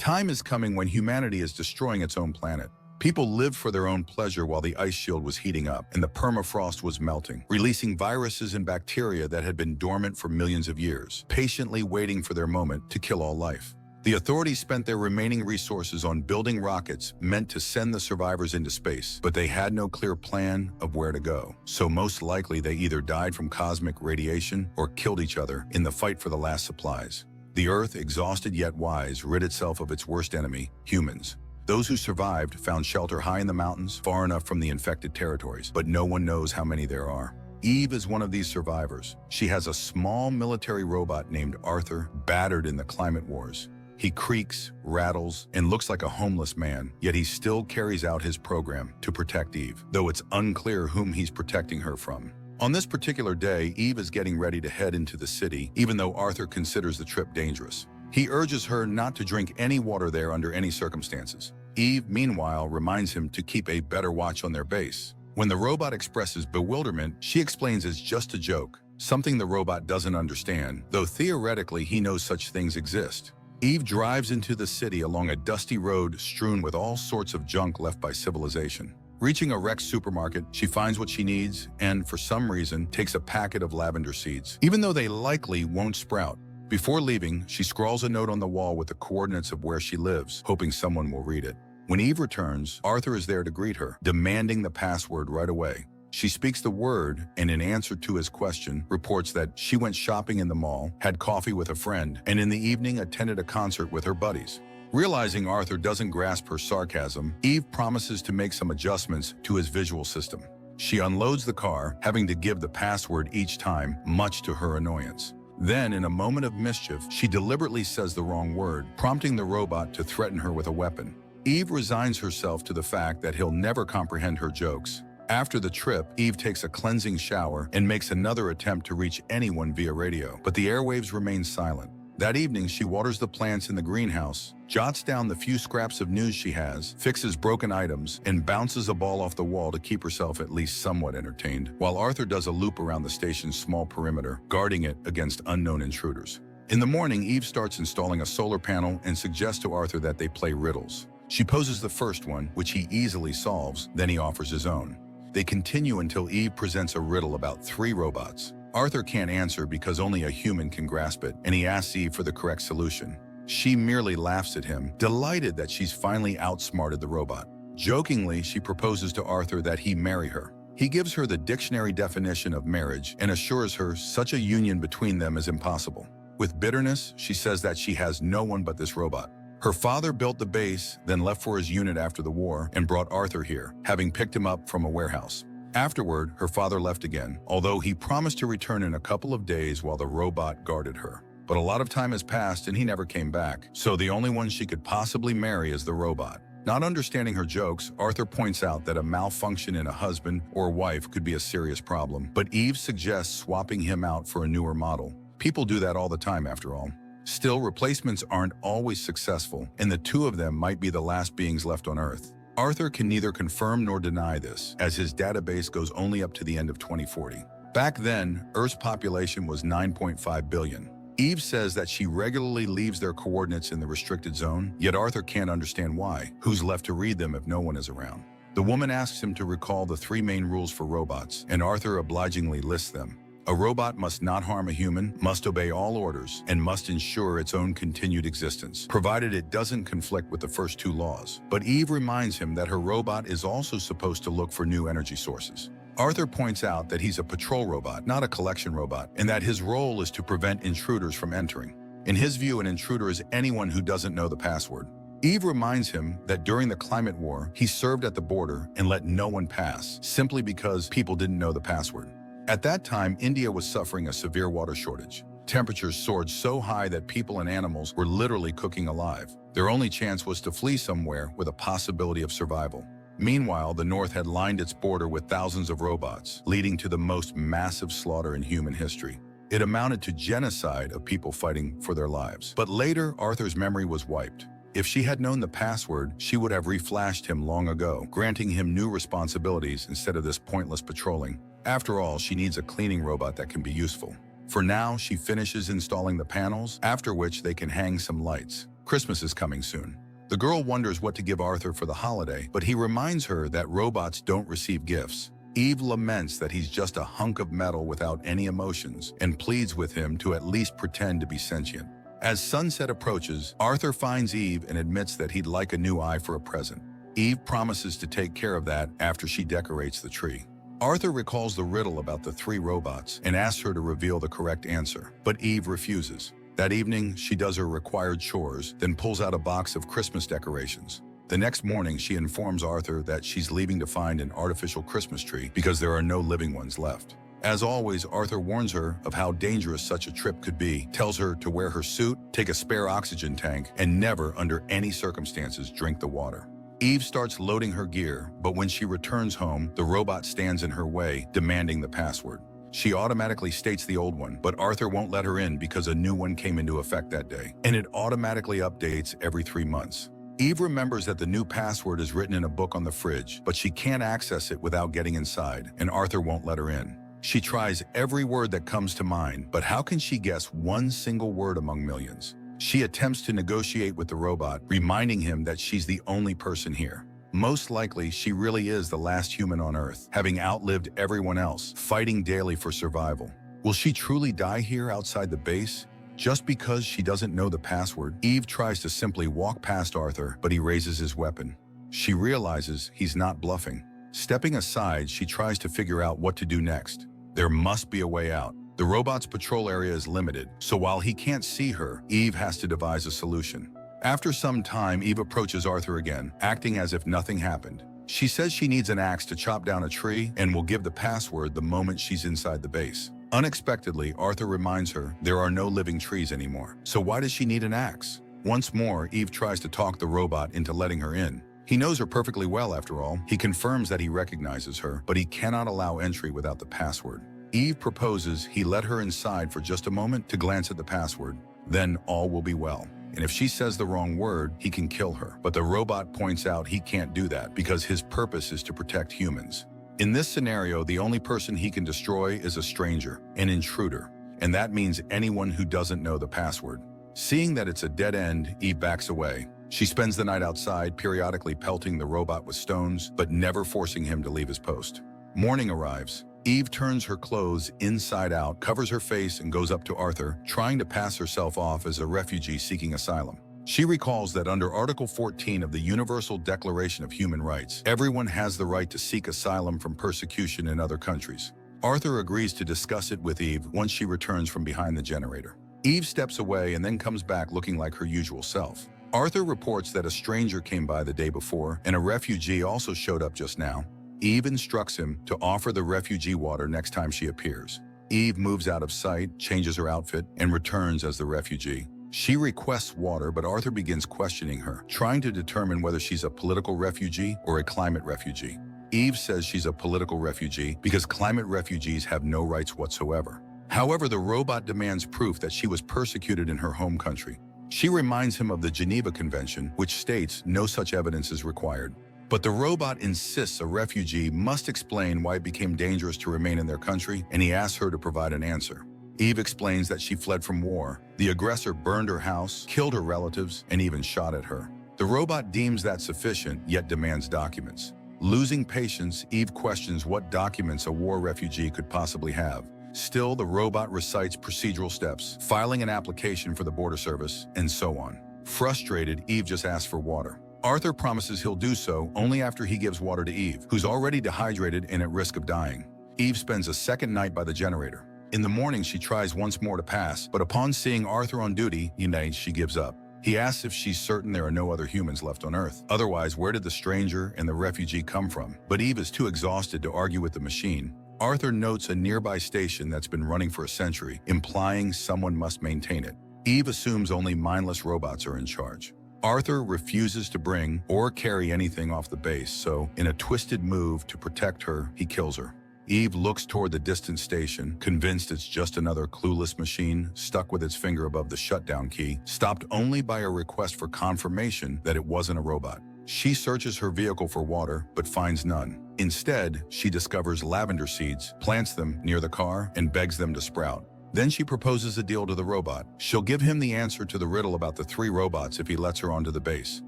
Time is coming when humanity is destroying its own planet. People lived for their own pleasure while the ice shield was heating up and the permafrost was melting, releasing viruses and bacteria that had been dormant for millions of years, patiently waiting for their moment to kill all life. The authorities spent their remaining resources on building rockets meant to send the survivors into space, but they had no clear plan of where to go. So most likely they either died from cosmic radiation or killed each other in the fight for the last supplies. The Earth, exhausted yet wise, rid itself of its worst enemy, humans. Those who survived found shelter high in the mountains, far enough from the infected territories, but no one knows how many there are. Eve is one of these survivors. She has a small military robot named Arthur, battered in the climate wars. He creaks, rattles, and looks like a homeless man, yet he still carries out his program to protect Eve, though it's unclear whom he's protecting her from. On this particular day, Eve is getting ready to head into the city, even though Arthur considers the trip dangerous. He urges her not to drink any water there under any circumstances. Eve, meanwhile, reminds him to keep a better watch on their base. When the robot expresses bewilderment, she explains it's just a joke, something the robot doesn't understand, though theoretically he knows such things exist. Eve drives into the city along a dusty road strewn with all sorts of junk left by civilization. Reaching a wrecked supermarket, she finds what she needs and, for some reason, takes a packet of lavender seeds, even though they likely won't sprout. Before leaving, she scrawls a note on the wall with the coordinates of where she lives, hoping someone will read it. When Eve returns, Arthur is there to greet her, demanding the password right away. She speaks the word and, in answer to his question, reports that she went shopping in the mall, had coffee with a friend, and in the evening attended a concert with her buddies. Realizing Arthur doesn't grasp her sarcasm, Eve promises to make some adjustments to his visual system. She unloads the car, having to give the password each time, much to her annoyance. Then, in a moment of mischief, she deliberately says the wrong word, prompting the robot to threaten her with a weapon. Eve resigns herself to the fact that he'll never comprehend her jokes. After the trip, Eve takes a cleansing shower and makes another attempt to reach anyone via radio, but the airwaves remain silent. That evening, she waters the plants in the greenhouse, jots down the few scraps of news she has, fixes broken items, and bounces a ball off the wall to keep herself at least somewhat entertained, while Arthur does a loop around the station's small perimeter, guarding it against unknown intruders. In the morning, Eve starts installing a solar panel and suggests to Arthur that they play riddles. She poses the first one, which he easily solves, then he offers his own. They continue until Eve presents a riddle about 3 robots. Arthur can't answer because only a human can grasp it, and he asks Eve for the correct solution. She merely laughs at him, delighted that she's finally outsmarted the robot. Jokingly, she proposes to Arthur that he marry her. He gives her the dictionary definition of marriage and assures her such a union between them is impossible. With bitterness, she says that she has no one but this robot. Her father built the base, then left for his unit after the war and brought Arthur here, having picked him up from a warehouse. Afterward, her father left again, although he promised to return in a couple of days while the robot guarded her. But a lot of time has passed and he never came back, so the only one she could possibly marry is the robot. Not understanding her jokes, Arthur points out that a malfunction in a husband or wife could be a serious problem, but Eve suggests swapping him out for a newer model. People do that all the time after all. Still, replacements aren't always successful, and the two of them might be the last beings left on Earth. Arthur can neither confirm nor deny this, as his database goes only up to the end of 2040. Back then, Earth's population was 9.5 billion. Eve says that she regularly leaves their coordinates in the restricted zone, yet Arthur can't understand why. Who's left to read them if no one is around? The woman asks him to recall the 3 main rules for robots, and Arthur obligingly lists them. A robot must not harm a human, must obey all orders, and must ensure its own continued existence, provided it doesn't conflict with the first 2 laws. But Eve reminds him that her robot is also supposed to look for new energy sources. Arthur points out that he's a patrol robot, not a collection robot, and that his role is to prevent intruders from entering. In his view, an intruder is anyone who doesn't know the password. Eve reminds him that during the climate war, he served at the border and let no one pass, simply because people didn't know the password. At that time, India was suffering a severe water shortage. Temperatures soared so high that people and animals were literally cooking alive. Their only chance was to flee somewhere with a possibility of survival. Meanwhile, the North had lined its border with thousands of robots, leading to the most massive slaughter in human history. It amounted to genocide of people fighting for their lives. But later, Arthur's memory was wiped. If she had known the password, she would have reflashed him long ago, granting him new responsibilities instead of this pointless patrolling. After all, she needs a cleaning robot that can be useful. For now, she finishes installing the panels, after which they can hang some lights. Christmas is coming soon. The girl wonders what to give Arthur for the holiday, but he reminds her that robots don't receive gifts. Eve laments that he's just a hunk of metal without any emotions and pleads with him to at least pretend to be sentient. As sunset approaches, Arthur finds Eve and admits that he'd like a new eye for a present. Eve promises to take care of that after she decorates the tree. Arthur recalls the riddle about the three robots and asks her to reveal the correct answer, but Eve refuses. That evening, she does her required chores, then pulls out a box of Christmas decorations. The next morning, she informs Arthur that she's leaving to find an artificial Christmas tree because there are no living ones left. As always, Arthur warns her of how dangerous such a trip could be, tells her to wear her suit, take a spare oxygen tank, and never, under any circumstances, drink the water. Eve starts loading her gear, but when she returns home, the robot stands in her way, demanding the password. She automatically states the old one, but Arthur won't let her in because a new one came into effect that day, and it automatically updates every 3 months. Eve remembers that the new password is written in a book on the fridge, but she can't access it without getting inside, and Arthur won't let her in. She tries every word that comes to mind, but how can she guess one single word among millions? She attempts to negotiate with the robot, reminding him that she's the only person here. Most likely, she really is the last human on Earth, having outlived everyone else, fighting daily for survival. Will she truly die here outside the base? Just because she doesn't know the password, Eve tries to simply walk past Arthur, but he raises his weapon. She realizes he's not bluffing. Stepping aside, she tries to figure out what to do next. There must be a way out. The robot's patrol area is limited, so while he can't see her, Eve has to devise a solution. After some time, Eve approaches Arthur again, acting as if nothing happened. She says she needs an axe to chop down a tree and will give the password the moment she's inside the base. Unexpectedly, Arthur reminds her there are no living trees anymore, so why does she need an axe? Once more, Eve tries to talk the robot into letting her in. He knows her perfectly well, after all. He confirms that he recognizes her, but he cannot allow entry without the password. Eve proposes he let her inside for just a moment to glance at the password. Then all will be well. And if she says the wrong word, he can kill her. But the robot points out he can't do that because his purpose is to protect humans. In this scenario, the only person he can destroy is a stranger, an intruder, and that means anyone who doesn't know the password. Seeing that it's a dead end, Eve backs away. She spends the night outside, periodically pelting the robot with stones, but never forcing him to leave his post. Morning arrives. Eve turns her clothes inside out, covers her face, and goes up to Arthur, trying to pass herself off as a refugee seeking asylum. She recalls that under Article 14 of the Universal Declaration of Human Rights, everyone has the right to seek asylum from persecution in other countries. Arthur agrees to discuss it with Eve once she returns from behind the generator. Eve steps away and then comes back looking like her usual self. Arthur reports that a stranger came by the day before, and a refugee also showed up just now. Eve instructs him to offer the refugee water next time she appears. Eve moves out of sight, changes her outfit, and returns as the refugee. She requests water, but Arthur begins questioning her, trying to determine whether she's a political refugee or a climate refugee. Eve says she's a political refugee because climate refugees have no rights whatsoever. However, the robot demands proof that she was persecuted in her home country. She reminds him of the Geneva Convention, which states no such evidence is required. But the robot insists a refugee must explain why it became dangerous to remain in their country, and he asks her to provide an answer. Eve explains that she fled from war. The aggressor burned her house, killed her relatives, and even shot at her. The robot deems that sufficient, yet demands documents. Losing patience, Eve questions what documents a war refugee could possibly have. Still, the robot recites procedural steps, filing an application for the border service, and so on. Frustrated, Eve just asks for water. Arthur promises he'll do so only after he gives water to Eve, who's already dehydrated and at risk of dying. Eve spends a second night by the generator. In the morning, she tries once more to pass, but upon seeing Arthur on duty, she gives up. He asks if she's certain there are no other humans left on Earth. Otherwise, where did the stranger and the refugee come from? But Eve is too exhausted to argue with the machine. Arthur notes a nearby station that's been running for a century, implying someone must maintain it. Eve assumes only mindless robots are in charge. Arthur refuses to bring or carry anything off the base, so in a twisted move to protect her, he kills her. Eve looks toward the distant station, convinced it's just another clueless machine stuck with its finger above the shutdown key, stopped only by a request for confirmation that it wasn't a robot. She searches her vehicle for water, but finds none. Instead, she discovers lavender seeds, plants them near the car, and begs them to sprout. Then she proposes a deal to the robot. She'll give him the answer to the riddle about the 3 robots if he lets her onto the base.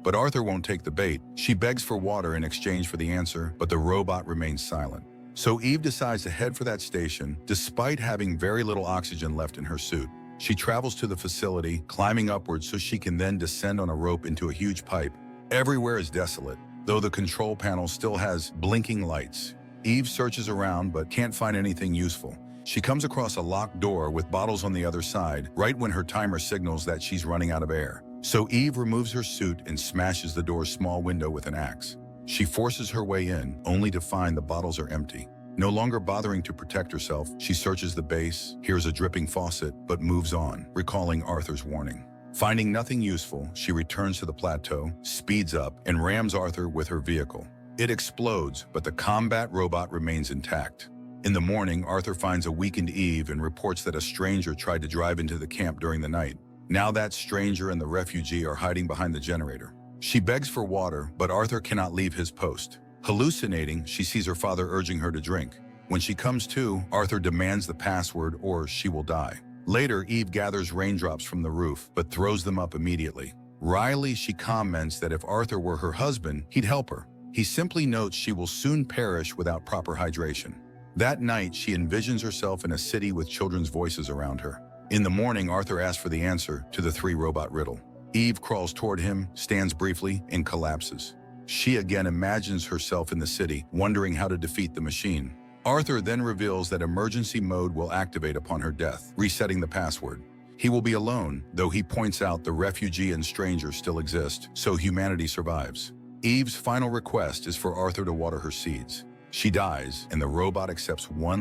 But Arthur won't take the bait. She begs for water in exchange for the answer, but the robot remains silent. So Eve decides to head for that station, despite having very little oxygen left in her suit. She travels to the facility, climbing upwards so she can then descend on a rope into a huge pipe. Everywhere is desolate, though the control panel still has blinking lights. Eve searches around but can't find anything useful. She comes across a locked door with bottles on the other side, right when her timer signals that she's running out of air. So Eve removes her suit and smashes the door's small window with an axe. She forces her way in, only to find the bottles are empty. No longer bothering to protect herself, she searches the base, hears a dripping faucet, but moves on, recalling Arthur's warning. Finding nothing useful, she returns to the plateau, speeds up, and rams Arthur with her vehicle. It explodes, but the combat robot remains intact. In the morning, Arthur finds a weakened Eve and reports that a stranger tried to drive into the camp during the night. Now that stranger and the refugee are hiding behind the generator. She begs for water, but Arthur cannot leave his post. Hallucinating, she sees her father urging her to drink. When she comes to, Arthur demands the password or she will die. Later, Eve gathers raindrops from the roof, but throws them up immediately. Wryly, she comments that if Arthur were her husband, he'd help her. He simply notes she will soon perish without proper hydration. That night, she envisions herself in a city with children's voices around her. In the morning, Arthur asks for the answer to the 3 robot riddle. Eve crawls toward him, stands briefly, and collapses. She again imagines herself in the city, wondering how to defeat the machine. Arthur then reveals that emergency mode will activate upon her death, resetting the password. He will be alone, though he points out the refugee and stranger still exist, so humanity survives. Eve's final request is for Arthur to water her seeds. She dies, and the robot accepts one